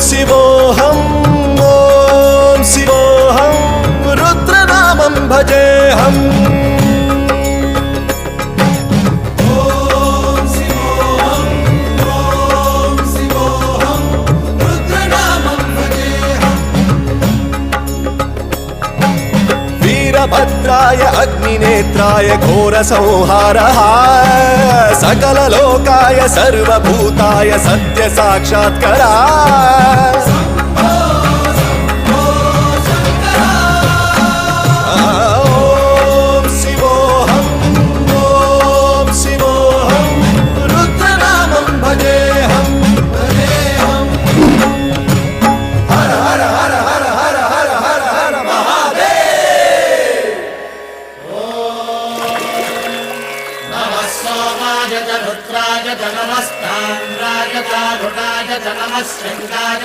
शिवोऽहं ॐ शिवोऽहं रुद्रनामं भजेऽहम् वीरभद्राय अग्निनेत्राय घोरसंहारः सकललोकाय सर्वभूताय सत्यसाक्षात्करा ॐ शिवोऽहं ॐ शिवोऽहं रुद्रनामं भजेऽहम् हर हर हर हर हर हर हर हर महादेव नमः सोमाय च रुद्राय च नमस्ताम्राय च रुणाय च नमः शङ्काय